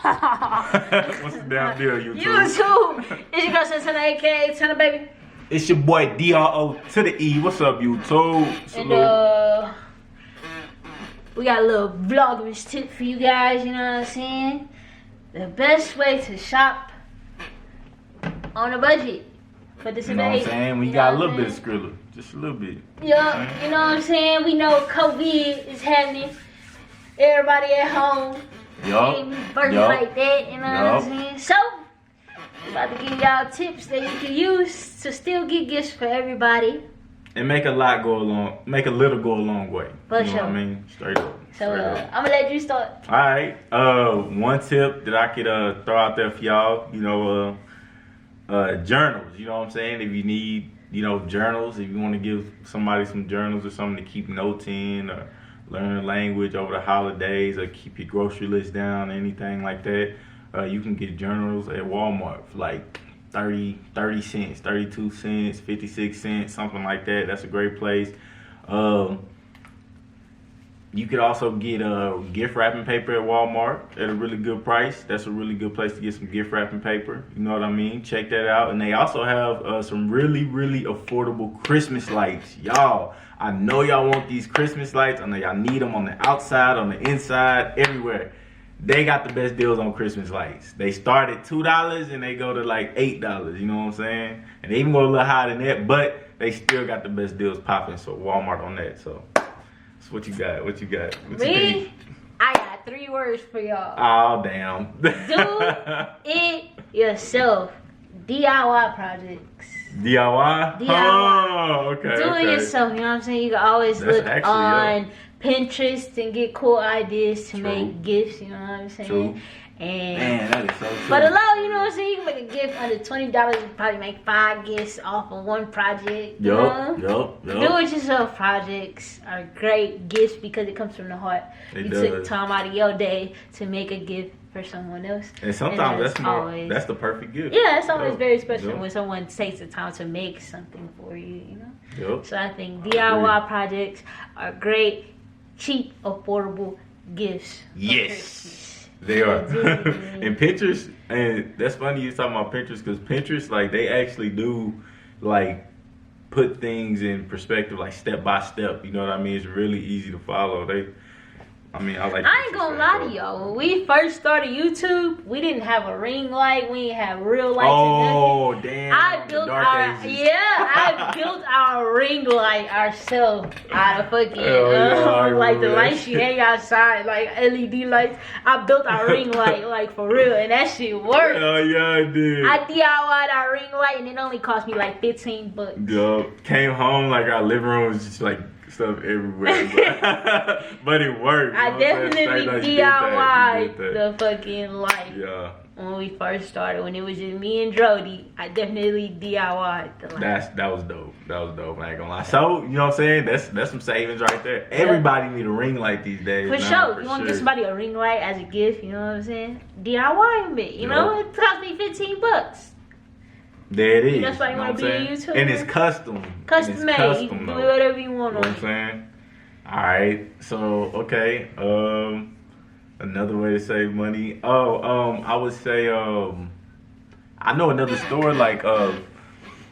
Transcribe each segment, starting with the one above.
What's the damn deal, YouTube? YouTube. It's your girl, Santana, aka Tana Baby. It's your boy DRO to the E. What's up, YouTube? Salute. And we got a little Vlogmas tip for you guys. You know what I'm saying? The best way to shop on a budget for this You know what I'm saying? We got a little bit of Skrilla. Just a little bit. Yeah, you know what I'm saying? We know COVID is happening. Everybody at home. Yup. Like that, you know what I'm saying? So, I'm about to give y'all tips that you can use to still get gifts for everybody. And make a lot go along, make a little go a long way. For you know sure. what I mean? Straight up. So, I'm gonna let you start. Alright. One tip that I could throw out there for y'all, you know, journals. You know what I'm saying? If you need, you know, journals, if you want to give somebody some journals or something to keep notes in or learn a language over the holidays or keep your grocery list down, anything like that, you can get journals at Walmart for like 30 cents, 32 cents, 56 cents, something like that. That's a great place. You could also get gift wrapping paper at Walmart at a really good price. That's a really good place to get some gift wrapping paper. You know what I mean? Check that out. And they also have some really, really affordable Christmas lights. Y'all, I know y'all want these Christmas lights. I know y'all need them on the outside, on the inside, everywhere. They got the best deals on Christmas lights. They start at $2 and they go to like $8. You know what I'm saying? And they even go a little higher than that, but they still got the best deals popping. So Walmart on that. So what you got? What you got? Me? I got 3 words for y'all. Oh, damn. Do it yourself. DIY projects. DIY? DIY. Oh, okay. Do it yourself. You know what I'm saying? You can always look on Pinterest and get cool ideas to make gifts. You know what I'm saying? True. And man, that is so true. But allow, you know what I'm saying? You can make a gift under $20. You probably make 5 gifts off of one project. Yup. Do-it-yourself projects are great gifts because it comes from the heart. You took time out of your day to make a gift for someone else. And sometimes that's the perfect gift. Yeah, it's always very special when someone takes the time to make something for you, you know? So I think DIY projects are great, cheap, affordable gifts. Yes. They are. And Pinterest, and that's funny you talking about Pinterest, because Pinterest, like, they actually do, like, put things in perspective, like, step by step. You know what I mean? It's really easy to follow. I ain't gonna lie to y'all. When we first started YouTube, we didn't have a ring light. We didn't have real lights. Oh, damn. I built our ring light ourselves out of fucking like the lights you hang outside, like LED lights. I built our ring light, like, for real, and that shit worked. Oh yeah, I did. I DIY'd our ring light, and it only cost me like $15. Yup. Came home, like, our living room was just like stuff everywhere, but it worked. I definitely DIY'd the fucking light. Yeah. When we first started, when it was just me and Jody, I definitely DIY'd the light. That was dope. I ain't gonna lie. So, you know what I'm saying? That's some savings right there. Everybody need a ring light these days. For sure. You want to get somebody a ring light as a gift, you know what I'm saying? DIY it. You know, it cost me $15. There it is. That's why you want to be a YouTuber. And it's custom. Custom made. You can do whatever you want. You know what I'm saying? Alright. So, okay. Another way to save money. I would say, I know another store, like,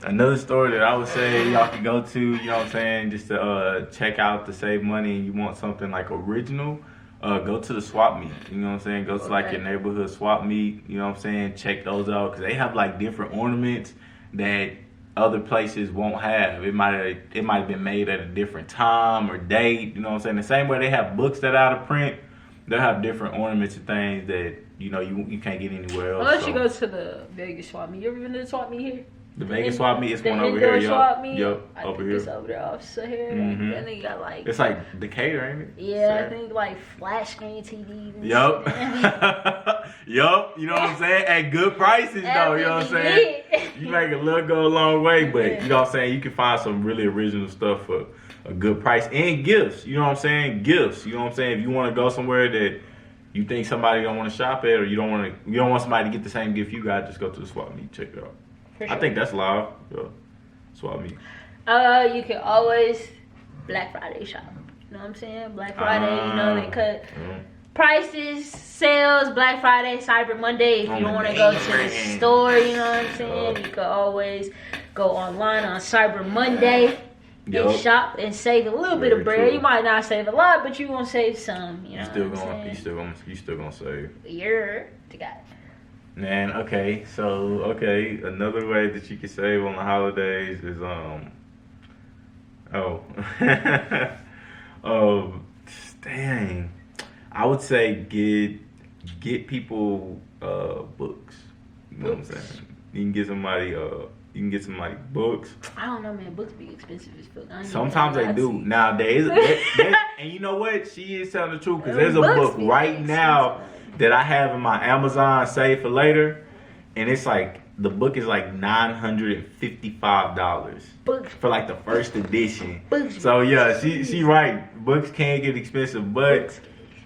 another store that I would say y'all can go to, you know what I'm saying, just to check out to save money, and you want something like original. Go to the swap meet, you know what I'm saying? Go to like your neighborhood swap meet, you know what I'm saying? Check those out, because they have like different ornaments that other places won't have. It might have been made at a different time or date, you know what I'm saying? The same way they have books that are out of print, they'll have different ornaments and things that, you know, you can't get anywhere else. Unless you go to the Vegas swap meet. You ever been to the swap meet here? The Vegas swap meet is one over here, Yup, over here. It's over there off here. And they got like... It's like Decatur, ain't it? Yeah, I think like flash screen TVs. Yup. Yup, you know what I'm saying? At good prices, though, you know what I'm saying? You make a little go a long way, but you know what I'm saying? You can find some really original stuff for a good price. And gifts, you know what I'm saying? Gifts, you know what I'm saying? If you want to go somewhere that you think somebody don't want to shop at, or you don't want somebody to get the same gift you got, just go to the swap meet, check it out. Sure. I think that's live. Yeah. Swap meet. You can always Black Friday shop. You know what I'm saying? Black Friday, you know, they cut prices, sales, Black Friday, Cyber Monday. If you don't want to go to the store, you know what I'm saying? You can always go online on Cyber Monday and shop and save a little bit of bread. True. You might not save a lot, but you gonna save some. You know You still gonna save. You're the guy. Man, okay, so another way that you can save on the holidays is dang. I would say get people books. You know what I'm saying? You can get somebody books. I don't know, man. Books be expensive as fuck. Sometimes they do. Nowadays, and you know what? She is telling the truth because there's a book right now that I have in my Amazon saved for later, and it's like the book is like $955 for like the first edition. So yeah, she right. Books can get expensive, but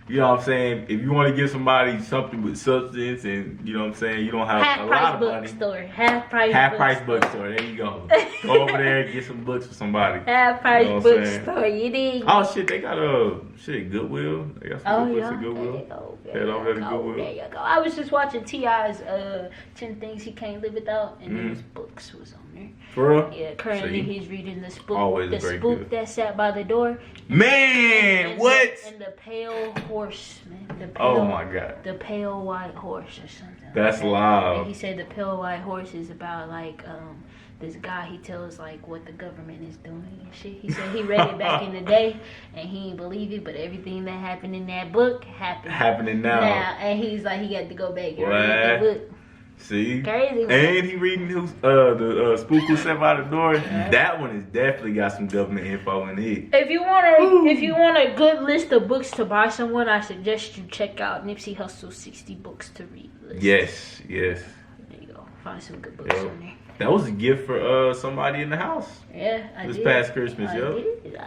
you know what I'm saying? If you want to give somebody something with substance and, you know what I'm saying, you don't have a lot of money. Half price bookstore. There you go. Go over there and get some books for somebody. Half price bookstore. You dig? Oh, shit. They got Goodwill. They got some good books at Goodwill. There you go. I was just watching T.I.'s 10 Things He Can't Live Without, and those books was on there. For real? Yeah, currently he's reading this book. Always the very spook good. that sat by the door. Man, what? And the pale horse, man. Oh my God. The pale white horse or something. That's like loud. And he said the pale white horse is about like this guy. He tells like what the government is doing and shit. He said he read it back in the day and he didn't believe it, but everything that happened in that book happening now. And he's like he got to go back and read the book. See? Crazy. And he reading the spook who sat by the door. That one has definitely got some government info in it. If you want a good list of books to buy someone, I suggest you check out Nipsey Hussle's 60 books to read list. Yes. There you go. Find some good books on there. That was a gift for somebody in the house. Yeah, I did. This past Christmas, I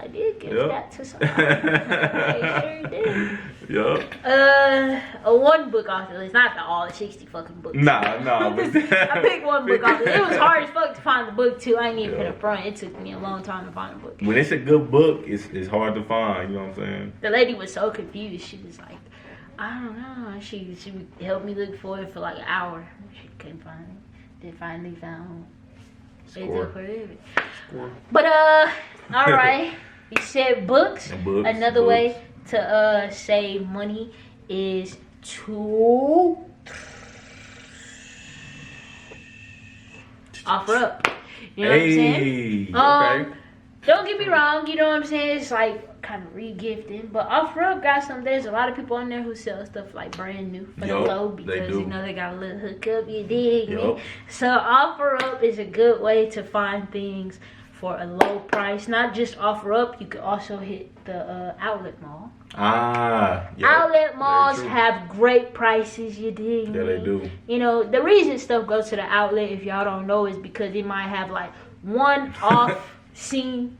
did give that to somebody. I sure did. One book off the list, not all 60 fucking books. Nah. I picked one book off the list. It was hard as fuck to find the book too. I ain't even put it front. It took me a long time to find a book. When it's a good book, it's hard to find. You know what I'm saying? The lady was so confused. She was like, I don't know. She helped me look for it for like an hour. She couldn't find it. Then finally found Score. But all right. You said books. Another way to save money is to offer up. You know what I'm saying? Okay. Don't get me wrong, you know what I'm saying? It's like kind of re-gifting, but offer up got some. There's a lot of people on there who sell stuff like brand new for the low because you know they got a little hookup. You dig me? So offer up is a good way to find things for a low price. Not just offer up, you could also hit the outlet mall. Outlet malls have great prices. You dig me? Yeah, they do. You know the reason stuff goes to the outlet, if y'all don't know, is because it might have like one off seam,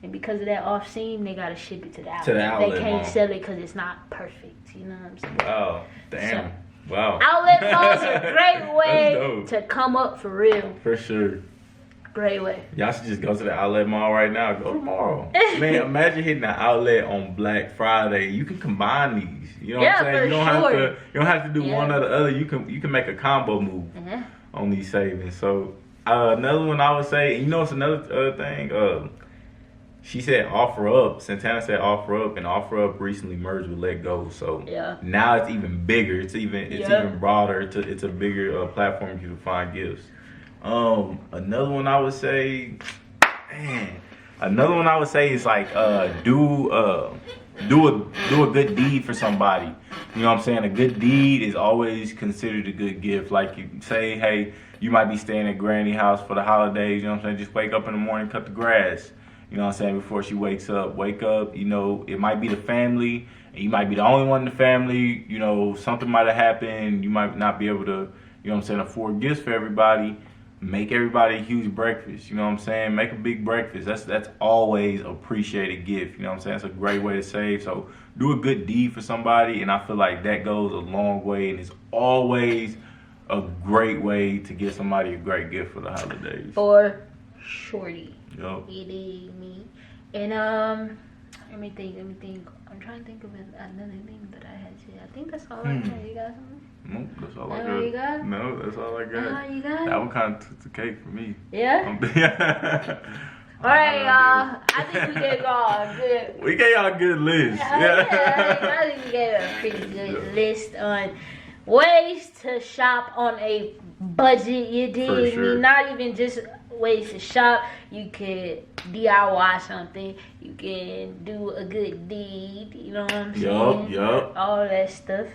and because of that off seam, they gotta ship it to the outlet. They can't sell it because it's not perfect. You know what I'm saying? Wow, damn. Wow. Outlet malls are a great way to come up for real. For sure. Great way. Y'all should just go to the outlet mall right now. Go tomorrow. Man, imagine hitting the outlet on Black Friday. You can combine these. You know what I'm saying? You don't have to do one or the other. You can make a combo move on these savings. So another one I would say, you know, it's another thing. She said offer up. Santana said offer up, and offer up recently merged with Let Go. So now it's even bigger. It's even broader. It's a bigger platform you can find gifts. Another one I would say, is like do a good deed for somebody. You know what I'm saying? A good deed is always considered a good gift. Like you say, hey, you might be staying at Granny house for the holidays. You know what I'm saying? Just wake up in the morning, cut the grass. You know what I'm saying? Before she wakes up, wake up. You know, it might be the family, and you might be the only one in the family. You know, something might have happened. You might not be able to, you know what I'm saying, afford gifts for everybody. Make everybody a huge breakfast. You know what I'm saying? Make a big breakfast. That's always appreciated gift. You know what I'm saying? It's a great way to save. So do a good deed for somebody, and I feel like that goes a long way, and it's always a great way to give somebody a great gift for the holidays. For shorty. Yup. You dig me? And Let me think. I'm trying to think of another thing that I had to. I think that's all I got. You got something? Nope, that's all I That's got. all you got? No, that's all I got. That's all you got? That one kind of took the cake for me. Yeah? Alright, y'all. I think we gave y'all a good... We gave y'all a good list. I think we gave a pretty good list on ways to shop on a budget, you dig? For sure. Not even just ways to shop. You could DIY something. You can do a good deed. You know what I'm saying? Yup. All that stuff.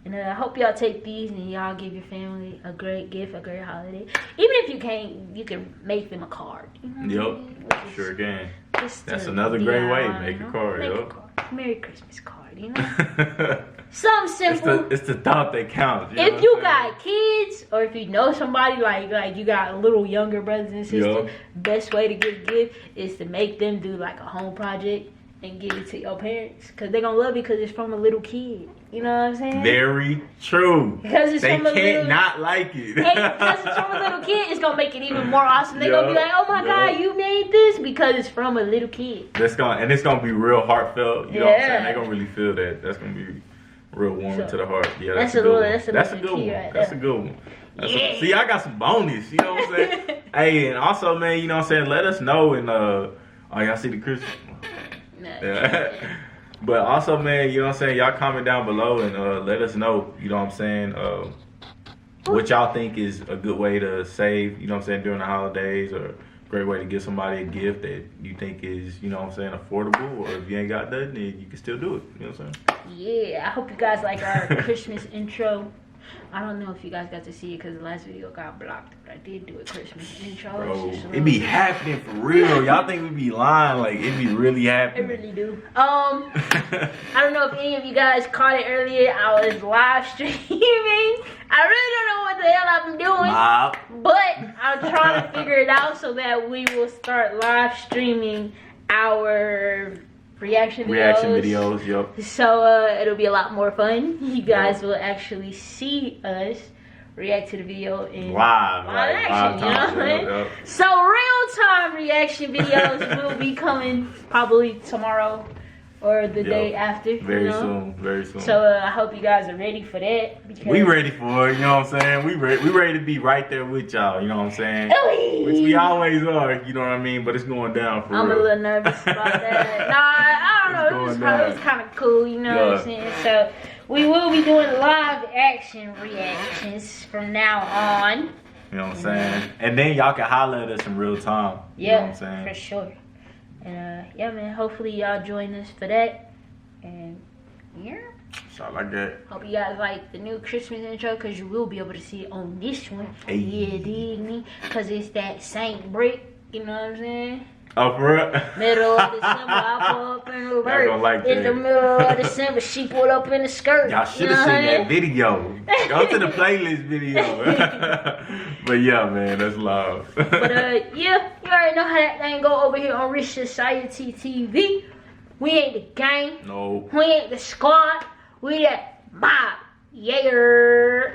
And I hope y'all take these and y'all give your family a great gift, a great holiday. Even if you can't, you can make them a card. You know what I mean? Sure can. Just That's to another great way. DIY, Make you a know? card, Make a yup. card. Merry Christmas card, you know? Something simple. It's the thought that counts. You know If what you I'm got kids or if you know somebody like you got little younger brothers and sisters, Yup. best way to get a gift is to make them do like a home project and give it to your parents, because they're gonna love it because it's from a little kid. You know what I'm saying? Very true. Because it's They from a can't little, not like it. because it's from a little kid, it's gonna make it even more awesome. They're gonna be Yup, like, oh my yup. God, you made this because it's from a little kid. It's gonna be real heartfelt. You know what I'm saying? Yeah. They're gonna really feel that. That's gonna be real warm to the heart. Yeah, That's that's, a a good little- one. that's a That's a little good key one. right That's a there. good one. Yeah. See, I got some bonus. You know what I'm saying? Hey, and also, man, you know what I'm saying? Let us know and oh, y'all see the Christmas. Yeah. But also, man, you know what I'm saying? Y'all comment down below and let us know, you know what I'm saying, what y'all think is a good way to save, you know what I'm saying, during the holidays, or a great way to give somebody a gift that you think is, you know what I'm saying, affordable, or if you ain't got nothing, then you can still do it, you know what I'm saying? Yeah, I hope you guys like our Christmas intro. I don't know if you guys got to see it because the last video got blocked, but I did do a Christmas intro. Bro, It's just a it little- be happening for real. Y'all think we be lying, like, it be really I happening. really do. I don't know if any of you guys caught it earlier. I was live streaming. I really don't know what the hell I'm doing, Bob. but I'm trying to figure it out so that we will start live streaming our reaction videos. Yup. So it'll be a lot more fun. You guys will actually see us react to the video in Live action, you know what I mean? Yup. So real-time reaction videos will be coming probably tomorrow or the day after. Very soon. So I hope you guys are ready for that. Because We ready for it, you know what I'm saying? We ready to be right there with y'all, you know what I'm saying? Which we always are, you know what I mean? But it's going down for I'm real. a little nervous about that. Nah, I don't know. It's It going was kind of cool, you know what I'm saying? So we will be doing live action reactions from now on. You know what I'm saying? And then y'all can holler at us in real time. You know what I'm saying? For sure. And yeah, man, hopefully y'all join us for that. And yeah, Shot like that. hope you guys like the new Christmas intro, because you will be able to see it on this one. Hey. Yeah, dig me? Because it's that Saint Brick, you know what I'm saying? Oh, for real? Middle of December, I pull up in the Y'all vert. gonna like In the that. middle of December, she pulled up in the skirt. Y'all should have seen that video. Go to the playlist video. But yeah, man, that's love. But yeah, you already know how that thing go over here on Rich Society TV. We ain't the gang. No. We ain't the squad. We that mob. Yeah.